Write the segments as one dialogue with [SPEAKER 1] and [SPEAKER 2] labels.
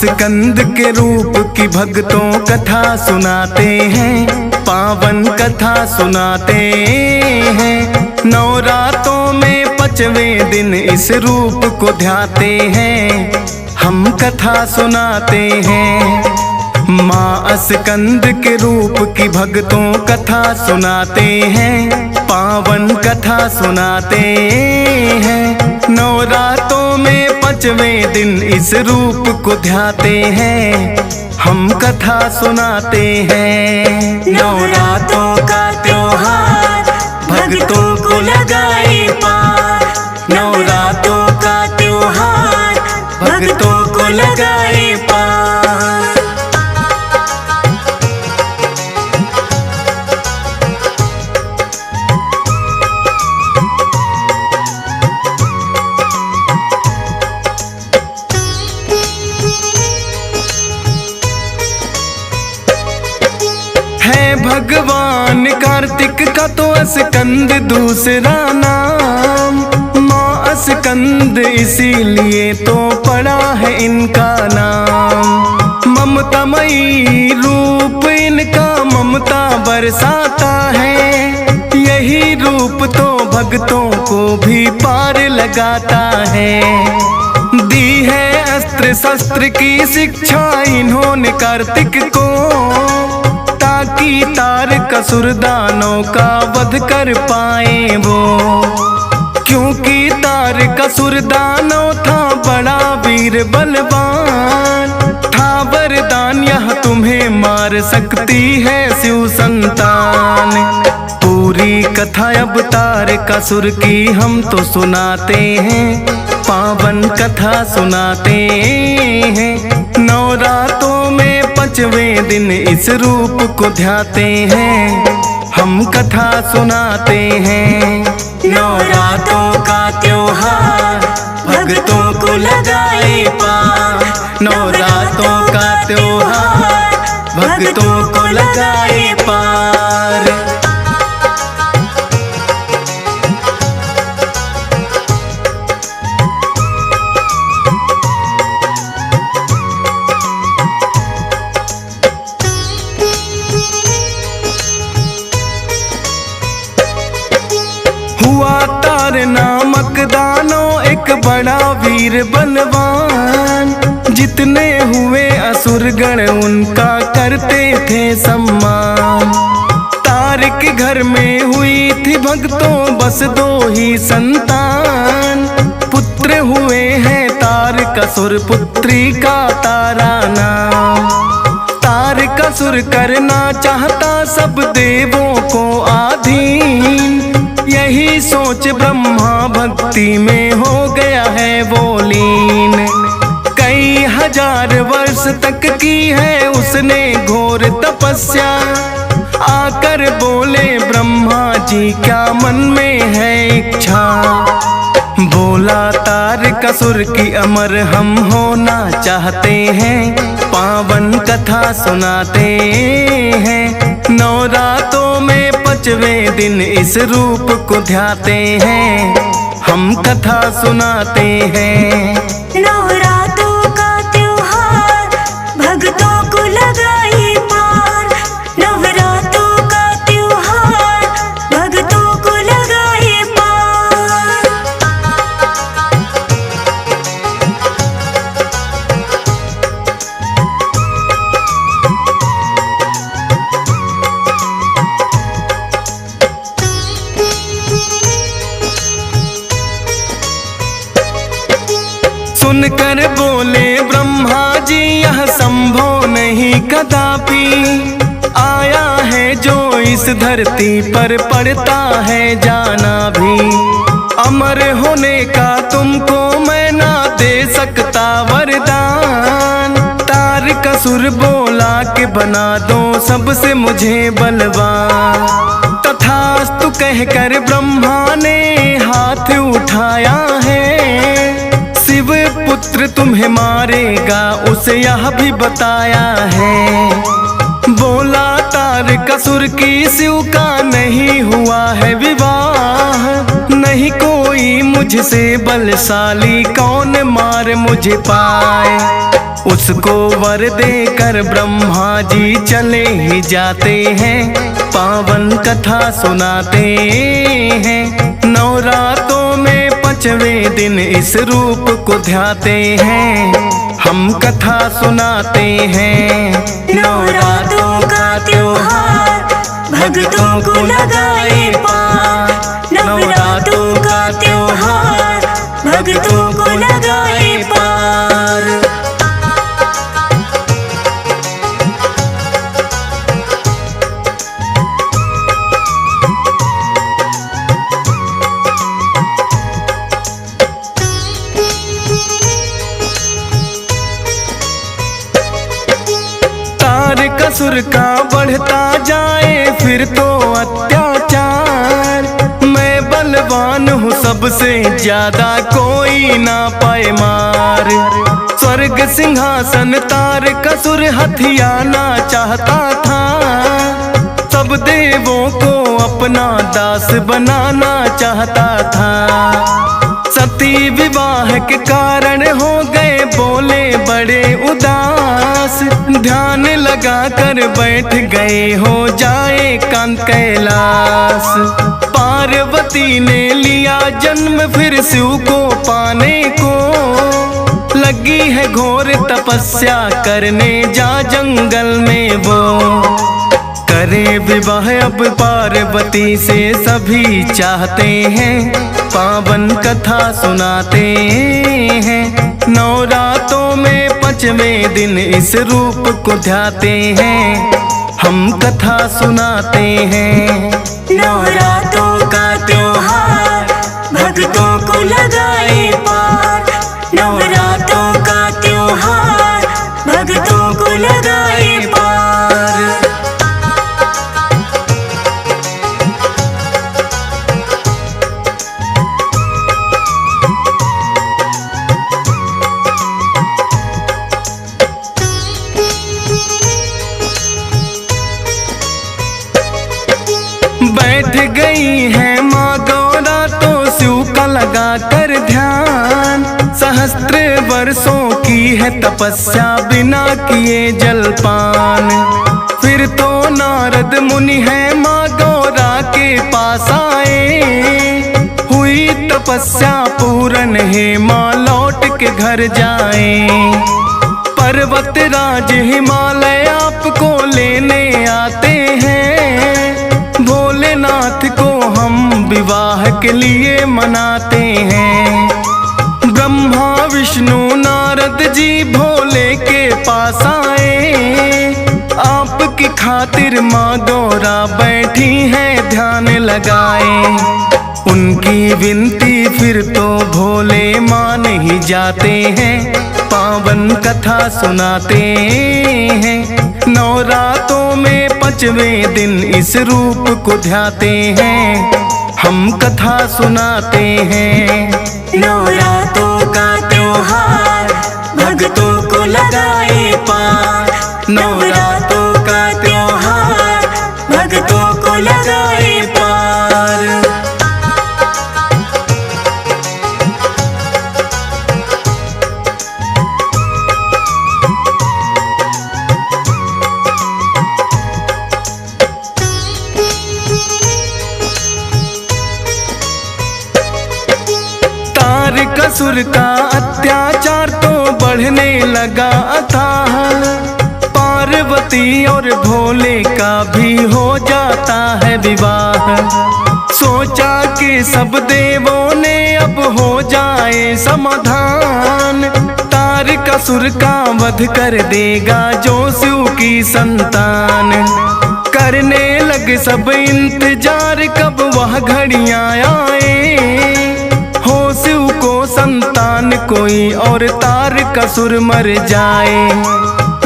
[SPEAKER 1] स्कंद के रूप की भक्तों कथा सुनाते हैं, पावन कथा सुनाते हैं। नवरातों में 5वें दिन इस रूप को ध्याते हैं, हम कथा सुनाते हैं। माँ स्कंद के रूप की भक्तों कथा सुनाते हैं, पावन कथा सुनाते हैं। नवरातों में 5वें दिन इस रूप को ध्याते हैं, हम कथा सुनाते हैं।
[SPEAKER 2] नवरातों का त्योहार भक्तों को लगाए पार, नवरातों का त्योहार भक्तों को लगाए पार।
[SPEAKER 1] है भगवान कार्तिक का तो स्कंद दूसरा नाम, माँ स्कंद इसीलिए तो पड़ा है इनका नाम। ममतामयी रूप इनका ममता बरसाता है, यही रूप तो भक्तों को भी पार लगाता है। दी है अस्त्र शस्त्र की शिक्षा इन्होंने कार्तिक को, ताकि तारकासुर दानव का वध कर पाए वो। क्योंकि तारकासुर दानव था बड़ा वीर बलवान, था वरदान यह तुम्हें मार सकती है शिव संतान। पूरी कथा अब तारकासुर की हम तो सुनाते हैं, पावन कथा सुनाते हैं। नवरातों में 5वें दिन इस रूप को ध्याते हैं, हम कथा सुनाते हैं।
[SPEAKER 2] नवरातों का त्योहार भक्तों को लगाए पार, नवरातों का त्योहार भक्तों को लगाए पार।
[SPEAKER 1] हुआ तार नामक दानव एक बड़ा वीर बलवान, जितने हुए असुरगण उनका करते थे सम्मान। तार के घर में हुई थी भक्तों बस 2 ही संतान, पुत्र हुए हैं तारकासुर पुत्री का तारा नाम। तारकासुर करना चाहता सब देवों को आधीन, यही सोच ब्रह्मा भक्ति में हो गया है वो लीन। कई हजार वर्ष तक की है उसने घोर तपस्या, आकर बोले ब्रह्मा जी क्या मन में है इच्छा। बोला तारकासुर की अमर हम होना चाहते हैं, पावन कथा सुनाते हैं। नवरातों में 5वें दिन इस रूप को ध्याते हैं, हम कथा सुनाते हैं।
[SPEAKER 2] नवरातों का त्योहार भक्तों को लगाए पार, नवरातों का त्योहार भक्तों को लगाए पार।
[SPEAKER 1] सुनकर बोले ब्रह्मा जी यह संभव नहीं कदापि, आया है जो इस धरती पर पड़ता है जाना भी। अमर होने का तुमको मैं ना दे सकता वरदान, तारकासुर बोला कि बना दो सबसे मुझे बलवान। तथास्तु कहकर ब्रह्मा ने हाथ उठाया है, शिव पुत्र तुम्हें मारेगा उसे यह भी बताया है। बोला तारकासुर की शिव का नहीं हुआ है विवाह, नहीं कोई मुझ मुझसे बलशाली कौन मार मुझे पाए। उसको वर देकर ब्रह्मा जी चले ही जाते हैं, पावन कथा सुनाते हैं। नवरातों में 5वें दिन इस रूप को ध्याते हैं, हम कथा सुनाते हैं।
[SPEAKER 2] नवरात्रों का त्योहार भक्तों को लगाए पार। नवरात्रों का त्योहार भक्तों को लगाए पार।
[SPEAKER 1] तारकासुर का बढ़ता जाए फिर तो अत्याचार। मैं बलवान हूँ सबसे ज्यादा, कोई ना पाए मार। स्वर्ग सिंहासन तारकासुर हथियाना चाहता था, सब देवों को अपना दास बनाना चाहता था। सती विवाह के कारण हो गए बोले बड़े उदास, ध्यान लगा कर बैठ गए हो जाए कांत कैलाश। पार्वती ने लिया जन्म फिर शिव को पाने को, लगी है घोर तपस्या करने जा जंगल में वो। करे विवाह अब पार्वती से सभी चाहते हैं, पावन कथा सुनाते हैं। नवरातों में 5वें दिन इस रूप को ध्याते हैं, हम कथा सुनाते हैं।
[SPEAKER 2] नवरात्रों का त्योहार भक्तों को लगाए पार। नवरात्रों का त्योहार भक्तों को लगाए पार।
[SPEAKER 1] बैठ गई है माँ गौरा तो शिव का लगा कर ध्यान। सहस्त्र वर्षों की है तपस्या बिना किए जलपान। फिर तो नारद मुनि है माँ गौरा के पास आए, हुई तपस्या पूर्ण है माँ लौट के घर जाए। पर्वत राज हिमालय आपको लेने आते हैं, भोलेनाथ को हम विवाह के लिए मनाते हैं। ब्रह्मा विष्णु नारद जी भोले के पास आए, आपकी खातिर माँ गौरा बैठी है ध्यान लगाए। उनकी विनती फिर तो भोले मान ही जाते हैं, पावन कथा सुनाते हैं। नवरातों में 5वें दिन इस रूप को ध्याते हैं, हम कथा सुनाते हैं।
[SPEAKER 2] नवरात्रों का त्योहार भक्तों को लगाए पार। नवरात्रों का त्योहार भक्तों को लगाए पार।
[SPEAKER 1] तारकासुर का अत्याचार तो बढ़ने लगा अथाह, पार्वती और भोले का भी हो जाता है विवाह। सोचा कि सब देवों ने अब हो जाए समाधान, तारकासुर का वध कर देगा जो शिव की संतान। करने लगे सब इंतजार कब वह घड़ियां आए, हो शिव को संतान कोई और तारकासुर मर जाए।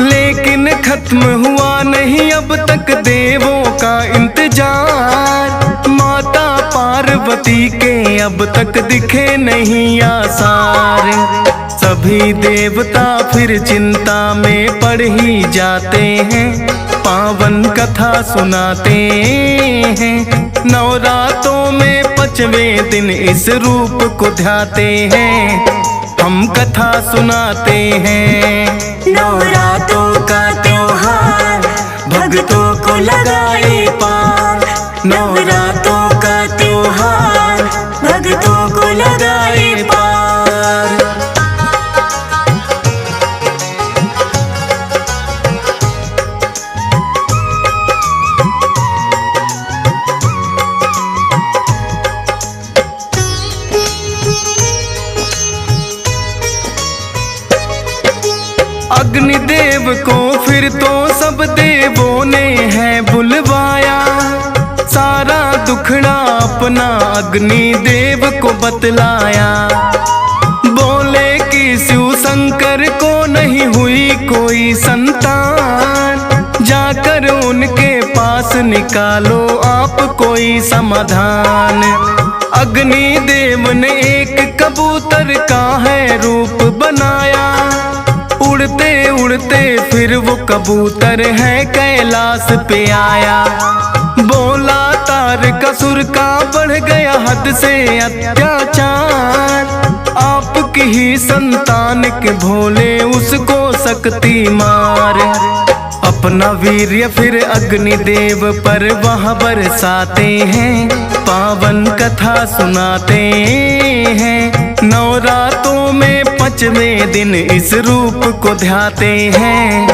[SPEAKER 1] लेकिन खत्म हुआ नहीं अब तक देवों का इंतजार, माता पार्वती के अब तक दिखे नहीं आसार। सभी देवता फिर चिंता में पड़ ही जाते हैं, पावन कथा सुनाते हैं। नवरातों में 5वें दिन इस रूप को ध्याते हैं, हम कथा सुनाते हैं।
[SPEAKER 2] नवरातों का त्योहार भक्तों को लगाए पार, नवरातों का त्योहार भक्तों को लगाए पार।
[SPEAKER 1] अग्निदेव को फिर तो सब देवों ने है बुलवाया, सारा दुखड़ा अपना अग्निदेव को बतलाया। बोले कि शिव शंकर को नहीं हुई कोई संतान, जाकर उनके पास निकालो आप कोई समाधान। अग्निदेव ने एक कबूतर का है रूप बनाया, उड़ते उड़ते फिर वो कबूतर है कैलाश पे आया। बोला तारकासुर का बढ़ गया हद से अत्याचार, आपकी ही संतान के भोले उसको शक्ति मार। अपना वीर्य फिर अग्निदेव पर वह बरसाते हैं, पावन कथा सुनाते हैं। नवरातों में 5वें दिन इस रूप को ध्याते हैं,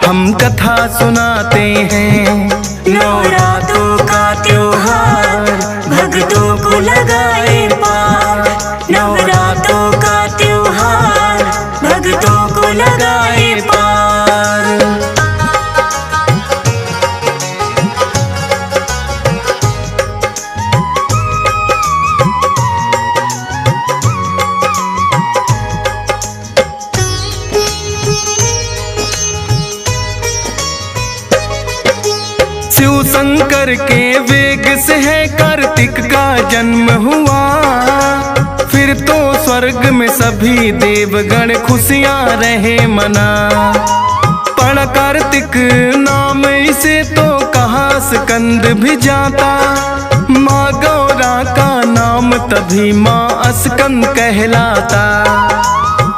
[SPEAKER 1] हम कथा सुनाते हैं।
[SPEAKER 2] नवरातों का त्योहार भक्तों को लगाए पार, नवरातों का त्योहार भक्तों को लगाए पार।
[SPEAKER 1] शिव शंकर के वेग से है कार्तिक का जन्म हुआ, फिर तो स्वर्ग में सभी देवगण खुशियां रहे मना। पण कार्तिक नाम इसे तो कहा स्कंद भी जाता, माँ गौरा का नाम तभी माँ स्कंद कहलाता।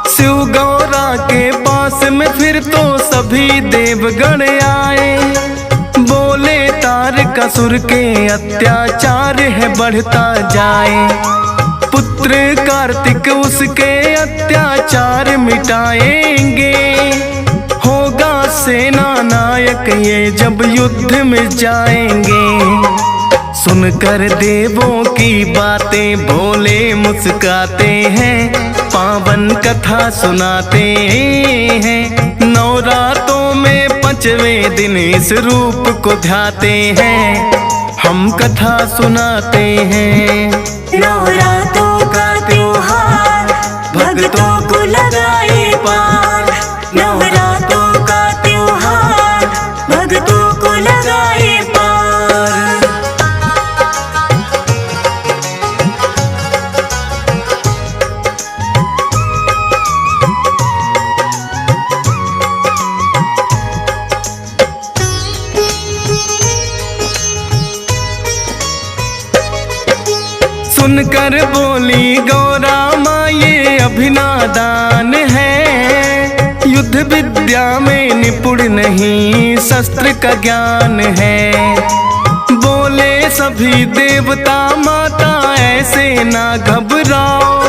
[SPEAKER 1] शिव गौरा के पास में फिर तो सभी देवगण आए, बोले तारकासुर के अत्याचार है बढ़ता जाए। पुत्र कार्तिक उसके अत्याचार मिटाएंगे, होगा सेना नायक ये जब युद्ध में जाएंगे। सुनकर देवों की बातें भोले मुस्काते हैं, पावन कथा सुनाते हैं। नवरातों में 5वें दिन इस रूप को ध्याते हैं, हम कथा सुनाते हैं।
[SPEAKER 2] नवरातों का त्योहार भक्तों को लगाए पार, नवरातों का त्योहार भक्तों को लगाए पार।
[SPEAKER 1] सुनकर बोली गौरा माँ ये अभिनादान है, युद्ध विद्या में निपुण नहीं शस्त्र का ज्ञान है। बोले सभी देवता माता ऐसे ना घबराओ,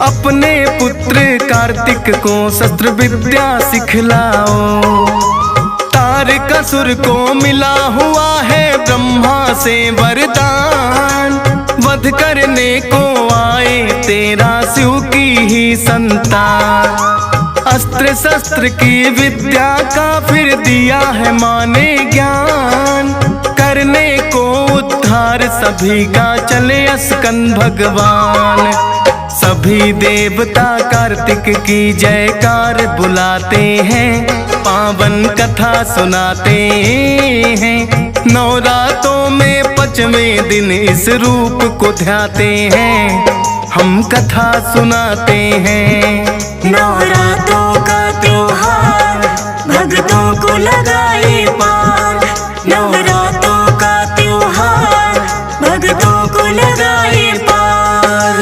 [SPEAKER 1] अपने पुत्र कार्तिक को शस्त्र विद्या सिखलाओ। तारकासुर को मिला हुआ है ब्रह्मा से वरदान, वध करने को आए तेरा शिव की ही संतान। अस्त्र शस्त्र की विद्या का फिर दिया है माने ज्ञान, करने को उद्धार सभी का चले स्कंद भगवान। सभी देवता कार्तिक की जयकार बुलाते हैं, पावन कथा सुनाते हैं। नवरातों में 5वें दिन इस रूप को ध्याते हैं, हम कथा सुनाते हैं।
[SPEAKER 2] नवरातों का त्योहार भक्तों को लगाए पार, नवरातों का त्योहार भक्तों को लगाए पार।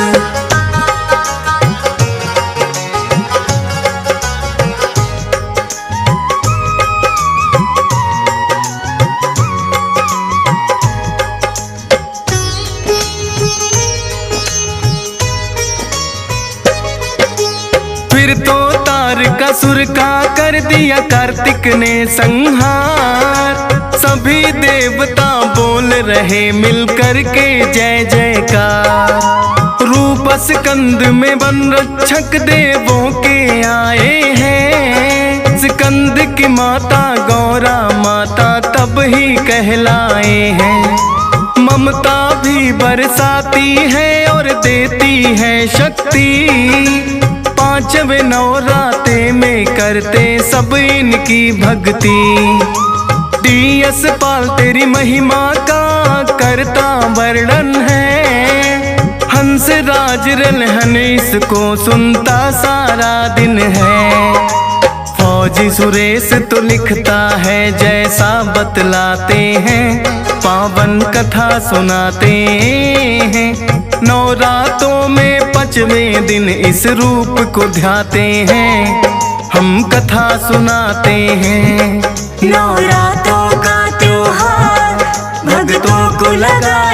[SPEAKER 1] फिर तो तारकासुर का कर दिया कार्तिक ने संहार। सभी देवता बोल रहे मिलकर के जय जयकार। रूप स्कंद में वन रक्षक देवों के आए हैं। स्कंद की माता गौरा माता तब ही कहलाए हैं। ममता भी बरसाती है और देती है शक्ति। पांचवें नवराते में करते सब इनकी भक्ति। DS पाल तेरी महिमा का करता वर्णन है। हंस राज रलहन इसको सुनता सारा दिन है। फौजी सुरेश तो लिखता है जैसा बतलाते हैं। पावन कथा सुनाते हैं। नवरातों में 5वें दिन इस रूप को ध्याते हैं। हम कथा सुनाते हैं।
[SPEAKER 2] नवरातों का त्योहार भक्तों को लगाए